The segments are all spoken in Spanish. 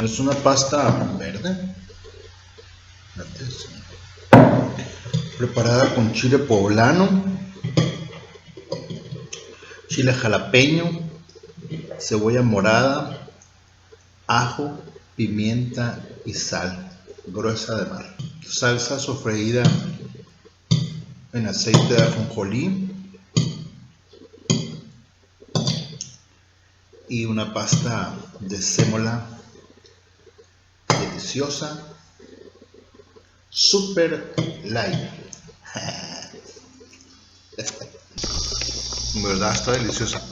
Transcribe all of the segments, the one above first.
Es una pasta verde, preparada con chile poblano, chile jalapeño, cebolla morada, ajo, pimienta y sal gruesa de mar. Salsa sofreída en aceite de ajonjolí y una pasta de sémola deliciosa, super light. En verdad está deliciosa.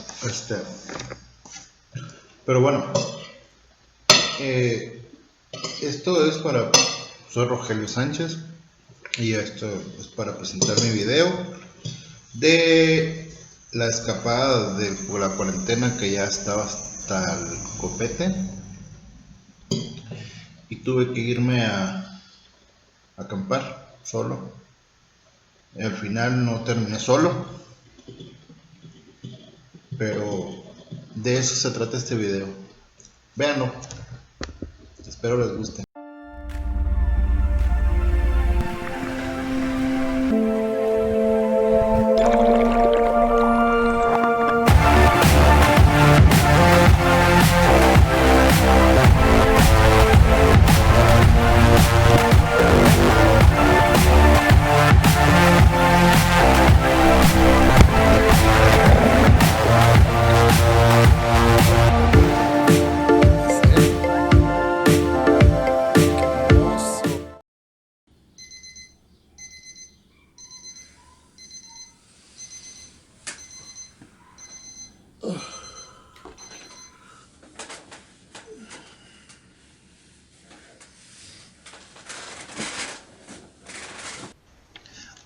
Pero bueno, esto es para... Soy Rogelio Sánchez y esto es para presentar mi video de la escapada de la cuarentena, que ya estaba hasta el copete y tuve que irme a acampar solo. Y al final no terminé solo, pero de eso se trata este video. Véanlo, espero les guste.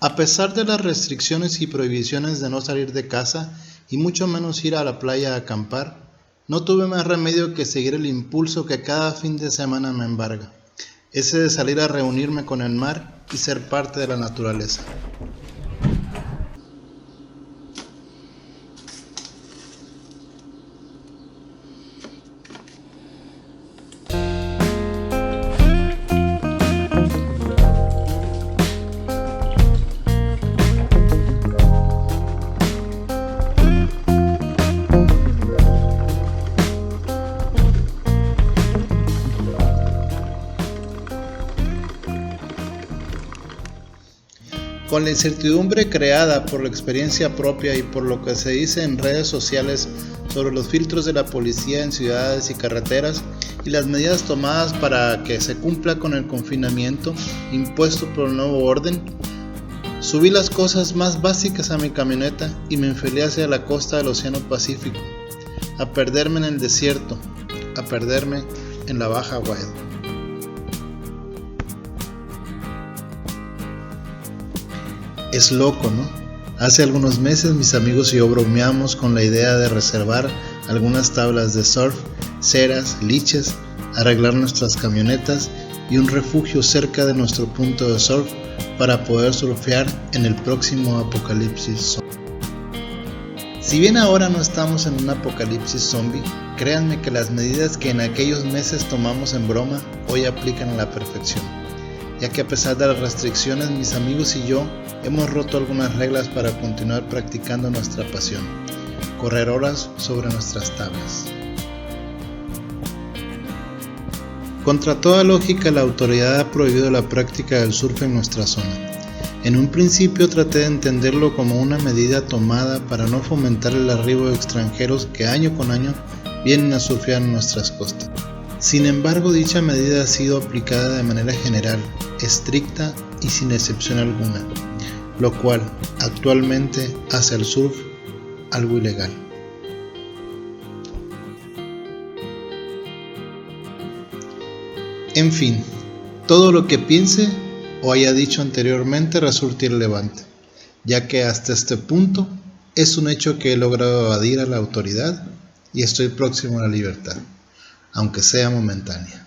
A pesar de las restricciones y prohibiciones de no salir de casa y mucho menos ir a la playa a acampar, no tuve más remedio que seguir el impulso que cada fin de semana me embarga, ese de salir a reunirme con el mar y ser parte de la naturaleza. Con la incertidumbre creada por la experiencia propia y por lo que se dice en redes sociales sobre los filtros de la policía en ciudades y carreteras y las medidas tomadas para que se cumpla con el confinamiento impuesto por el nuevo orden, subí las cosas más básicas a mi camioneta y me enfilé hacia la costa del Océano Pacífico, a perderme en el desierto, a perderme en la Baja Wild. Es loco, ¿no? Hace algunos meses mis amigos y yo bromeamos con la idea de reservar algunas tablas de surf, ceras, liches, arreglar nuestras camionetas y un refugio cerca de nuestro punto de surf para poder surfear en el próximo apocalipsis zombie. Si bien ahora no estamos en un apocalipsis zombie, créanme que las medidas que en aquellos meses tomamos en broma hoy aplican a la perfección, ya que a pesar de las restricciones mis amigos y yo hemos roto algunas reglas para continuar practicando nuestra pasión, correr horas sobre nuestras tablas. Contra toda lógica, la autoridad ha prohibido la práctica del surf en nuestra zona. En un principio traté de entenderlo como una medida tomada para no fomentar el arribo de extranjeros que año con año vienen a surfear en nuestras costas. Sin embargo, dicha medida ha sido aplicada de manera general, estricta y sin excepción alguna, lo cual actualmente hace al surf algo ilegal. En fin, todo lo que piense o haya dicho anteriormente resulta irrelevante, ya que hasta este punto es un hecho que he logrado evadir a la autoridad y estoy próximo a la libertad, aunque sea momentánea.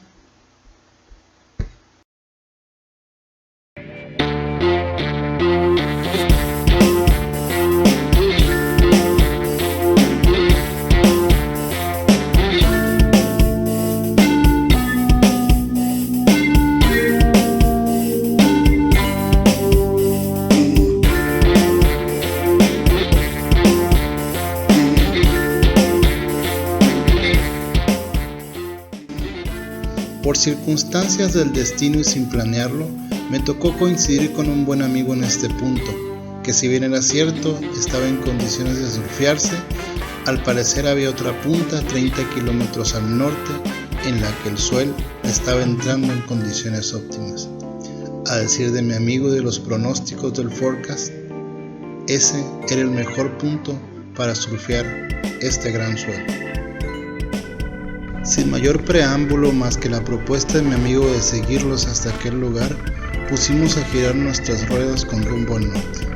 circunstancias del destino y sin planearlo, me tocó coincidir con un buen amigo en este punto, que si bien era cierto, estaba en condiciones de surfearse. Al parecer había otra punta 30 kilómetros al norte en la que el suelo estaba entrando en condiciones óptimas. A decir de mi amigo y de los pronósticos del forecast, ese era el mejor punto para surfear este gran suelo. Sin mayor preámbulo más que la propuesta de mi amigo de seguirlos hasta aquel lugar, pusimos a girar nuestras ruedas con rumbo al norte.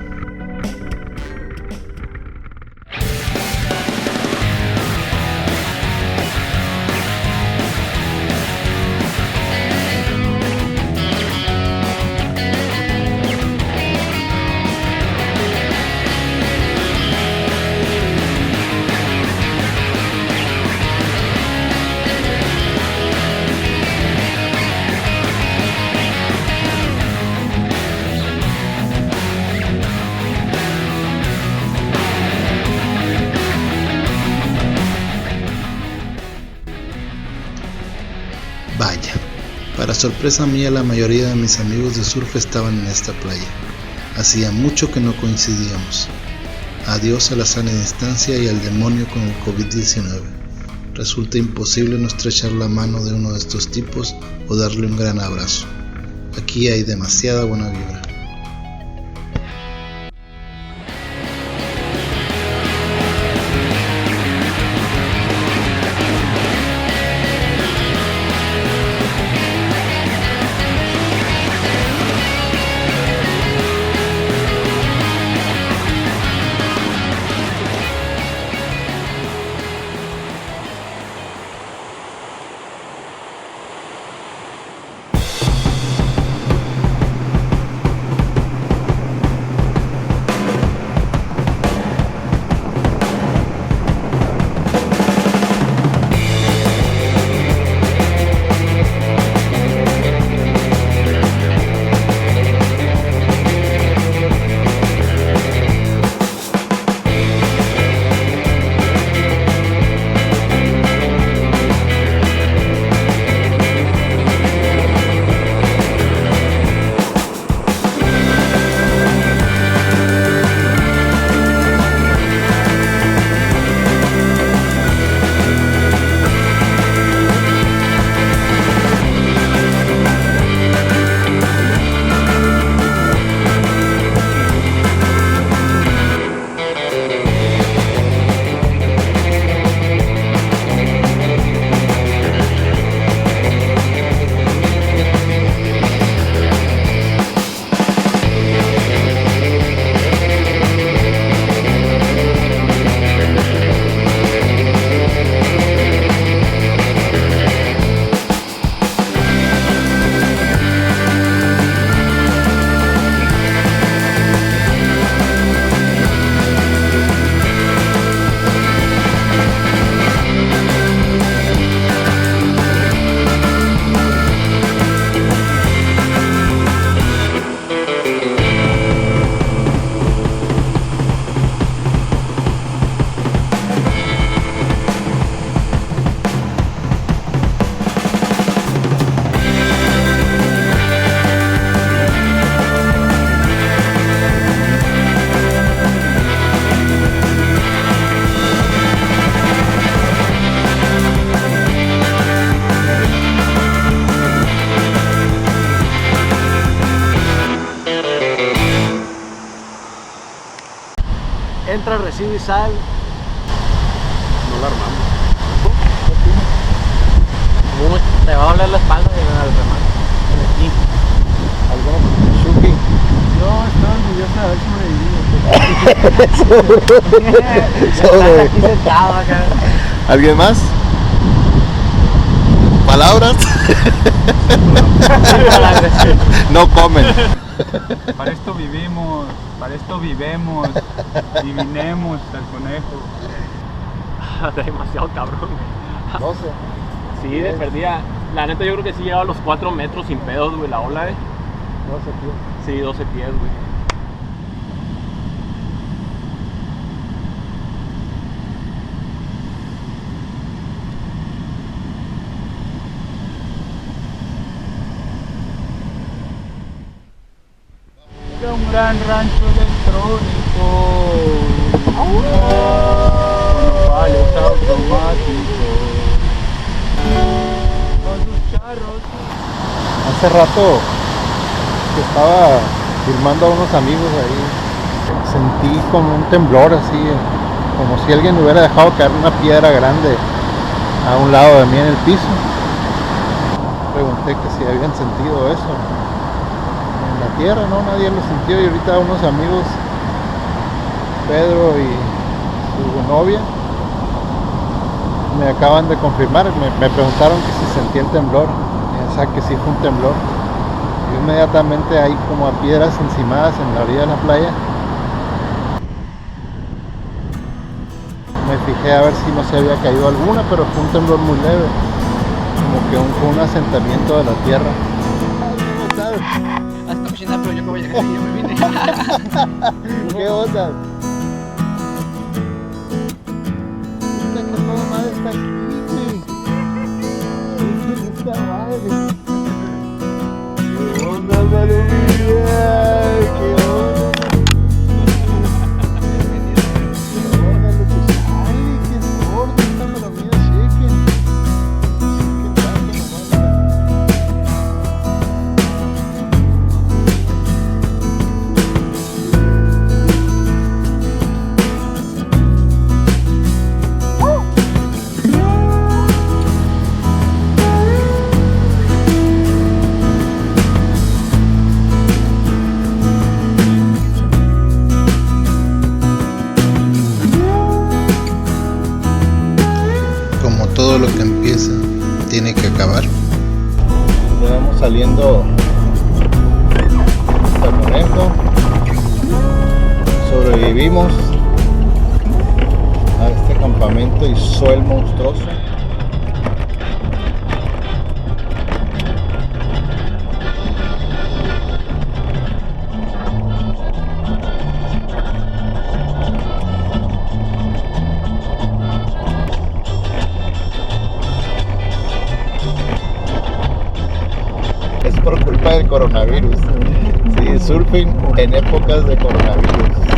Vaya, para sorpresa mía la mayoría de mis amigos de surf estaban en esta playa. Hacía mucho que no coincidíamos. Adiós a la sana distancia y al demonio con el COVID-19. Resulta imposible no estrechar la mano de uno de estos tipos o darle un gran abrazo. Aquí hay demasiada buena vibra. Entra, recibe y sal. No la armamos. Uy, te va a doler la espalda de al remate. Aquí. ¿Alguno? Shuki. Yo estaba orgulloso de haber sobrevivido. Aquí sentado acá. ¿Alguien más? ¿Palabras? No comen. Para esto vivimos, para esto vivemos, divinemos al conejo. Demasiado cabrón. 12. Sí, de perdida. La neta yo creo que sí llegaba a los 4 metros sin pedos, güey, la ola, 12 pies. Sí, 12 pies, güey. Un gran rancho electrónico. Vales automáticos. Con sus charros. Hace rato que estaba filmando a unos amigos ahí, sentí como un temblor así, como si alguien me hubiera dejado caer una piedra grande a un lado de mí en el piso. Pregunté que si habían sentido eso en la tierra, no, nadie lo sintió, y ahorita unos amigos, Pedro y su novia, me acaban de confirmar, me preguntaron que si sentí el temblor, o sea que sí fue un temblor. Y inmediatamente hay como a piedras encimadas en la orilla de la playa. Me fijé a ver si no se había caído alguna, pero fue un temblor muy leve, como que fue un asentamiento de la tierra. Hasta cocinar, pero yo me voy a llegar y yo me vine. ¿Qué onda? Puta, que toda madre está aquí, güey. Puta madre. ¿Qué onda, Maravilla? ¿Qué onda? Ay, qué gordo esta Maravilla, chequen. Chequen tanto nomás. Como todo lo que empieza, tiene que acabar. Ya vamos saliendo hasta Conejo. Sobrevivimos a este campamento y sol monstruoso. Es por culpa del coronavirus. Sí, surfing en épocas de coronavirus.